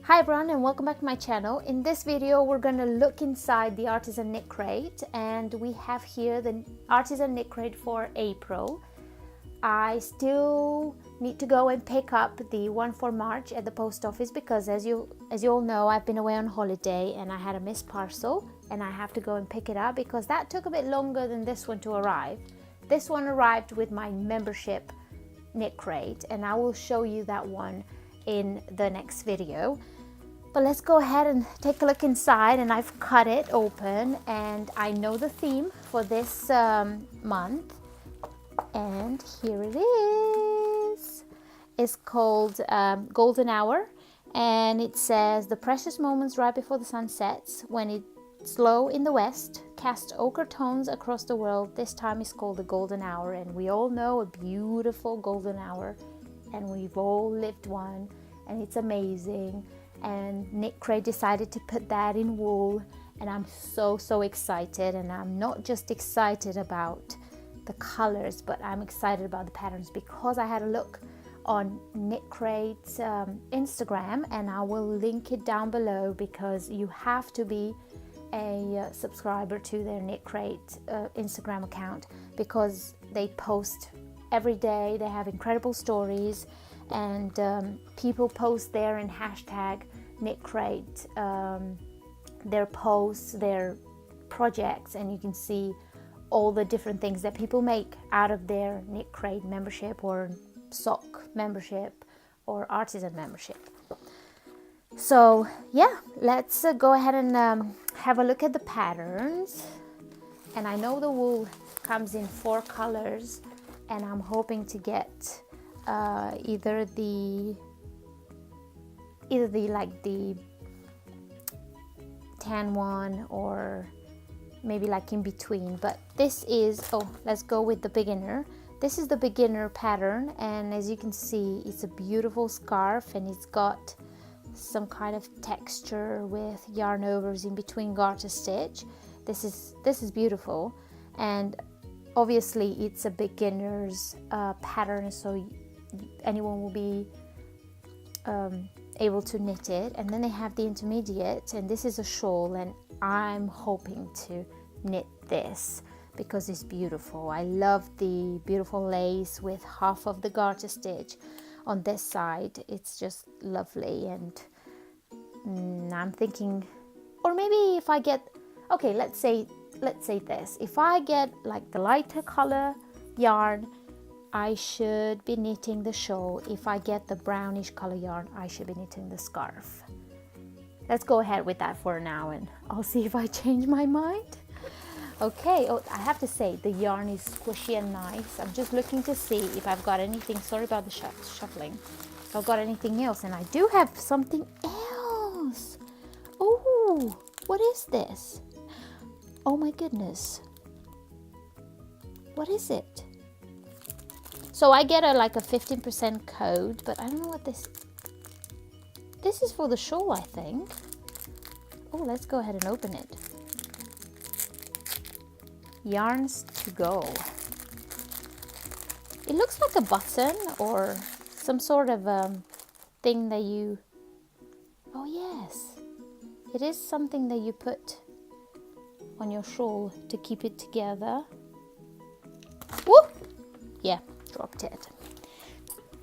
Hi everyone and welcome back to my channel. In this video we're going to look inside the Artisan knit crate, and we have here the Artisan knit crate for April. I still need to go and pick up the one for March at the post office because as you all know, I've been away on holiday and I had a missed parcel and I have to go and pick it up because that took a bit longer than this one to arrive. This one arrived with my membership knit crate and I will show you that one in the next video. But let's go ahead and take a look inside, and I've cut it open and I know the theme for this month, and here it is. It's called Golden Hour, and it says the precious moments right before the sun sets, when it's low in the west, cast ochre tones across the world. This time is called the Golden Hour, and we all know a beautiful golden hour and we've all lived one and it's amazing. And KNITCRATE decided to put that in wool, and I'm so excited. And I'm not just excited about the colors, but I'm excited about the patterns because I had a look on KNITCRATE's Instagram, and I will link it down below because you have to be a subscriber to their KNITCRATE Instagram account because they post every day. They have incredible stories, and people post there in hashtag KNITCRATE their posts, their projects, and you can see all the different things that people make out of their KNITCRATE membership or sock membership or Artisan membership. So yeah, let's go ahead and have a look at the patterns. And I know the wool comes in 4 colors, and I'm hoping to get either the like the tan one or maybe like in between. But this is, let's go with the beginner. This is the beginner pattern, and as you can see, it's a beautiful scarf and it's got some kind of texture with yarn overs in between garter stitch. This is beautiful, and obviously it's a beginner's pattern, so anyone will be able to knit it. And then they have the intermediate, and this is a shawl, and I'm hoping to knit this because it's beautiful. I love the beautiful lace with half of the garter stitch on this side. It's just lovely, and I'm thinking, or maybe if I get, okay, let's say this, if I get like the lighter color yarn, I should be knitting the shawl. If I get the brownish color yarn, I should be knitting the scarf. Let's go ahead with that for now, and I'll see if I change my mind. Okay, I have to say the yarn is squishy and nice. I'm just looking to see if I've got anything, sorry about the shuffling, if I've got anything else, and I do have something else. Oh, what is this? Oh my goodness. What is it? So I get like a 15% code, but I don't know what this is for the shawl, I think. Oh, let's go ahead and open it. Yarns to go. It looks like a button or some sort of thing that you, oh yes, it is something that you put on your shawl to keep it together. Woo! Yeah, dropped it.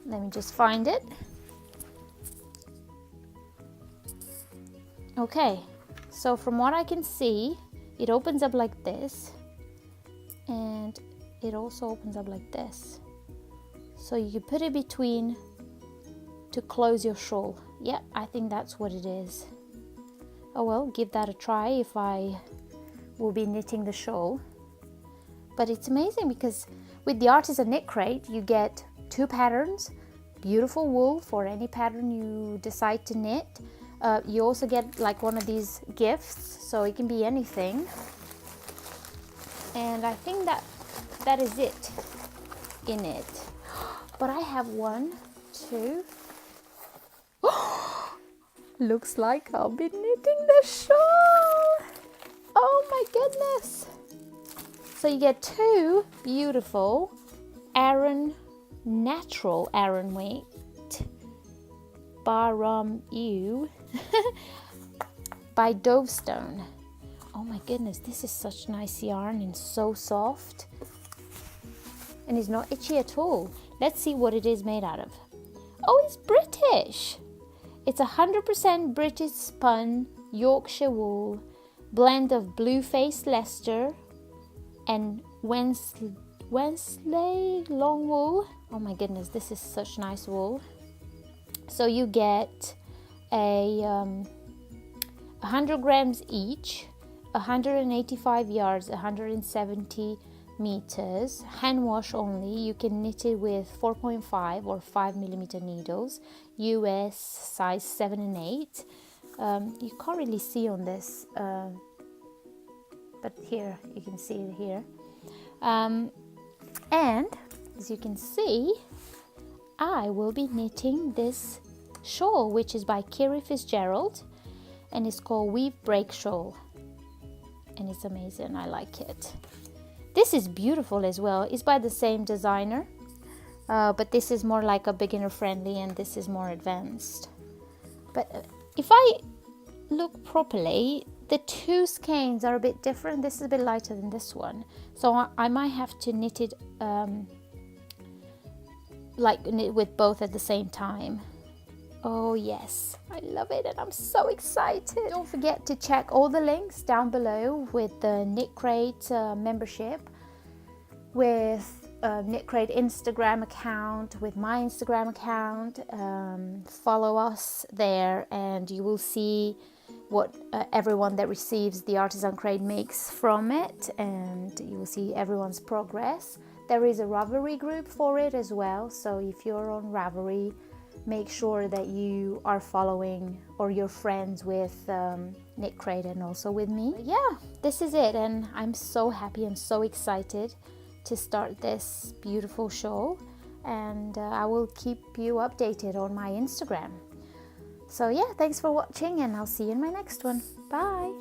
Let me just find it. Okay, so from what I can see, it opens up like this, and it also opens up like this. So you put it between to close your shawl. Yeah, I think that's what it is. Oh well, give that a try if I will be knitting the shawl. But it's amazing because with the Artisan knit crate, you get 2 patterns, beautiful wool for any pattern you decide to knit. You also get like one of these gifts, so it can be anything. And I think that is it in it. But I have 1, 2. Looks like I'll be knitting the shawl. Oh my goodness. So you get 2 beautiful natural Aran weight Barum Ew by Dovestone. Oh my goodness, this is such nice yarn and so soft. And it's not itchy at all. Let's see what it is made out of. Oh, it's British. It's 100% British spun Yorkshire wool, blend of blue-faced Leicester and Wensley long wool. Oh my goodness, this is such nice wool. So you get a 100 grams each, 185 yards, 170 meters, hand wash only. You can knit it with 4.5 or 5 millimeter needles, US size 7 and 8. You can't really see on this, but here you can see it here. And as you can see, I will be knitting this shawl, which is by Kiri Fitzgerald, and it's called Weave Break Shawl, and it's amazing. I like it. This is beautiful as well. It's by the same designer, but this is more like a beginner friendly and this is more advanced. But if I look properly, the two skeins are a bit different. This is a bit lighter than this one, so I might have to knit it knit with both at the same time. Oh yes, I love it and I'm so excited. Don't forget to check all the links down below with the KNITCRATE membership, with KNITCRATE Instagram account, with my Instagram account. Follow us there and you will see what everyone that receives the Artisan crate makes from it, and you will see everyone's progress. There is a Ravelry group for it as well, so if you're on Ravelry, make sure that you are following or you're friends with KNITCRATE and also with me. Yeah, this is it, and I'm so happy and so excited to start this beautiful shawl, and I will keep you updated on my Instagram. So yeah, thanks for watching and I'll see you in my next one. Bye!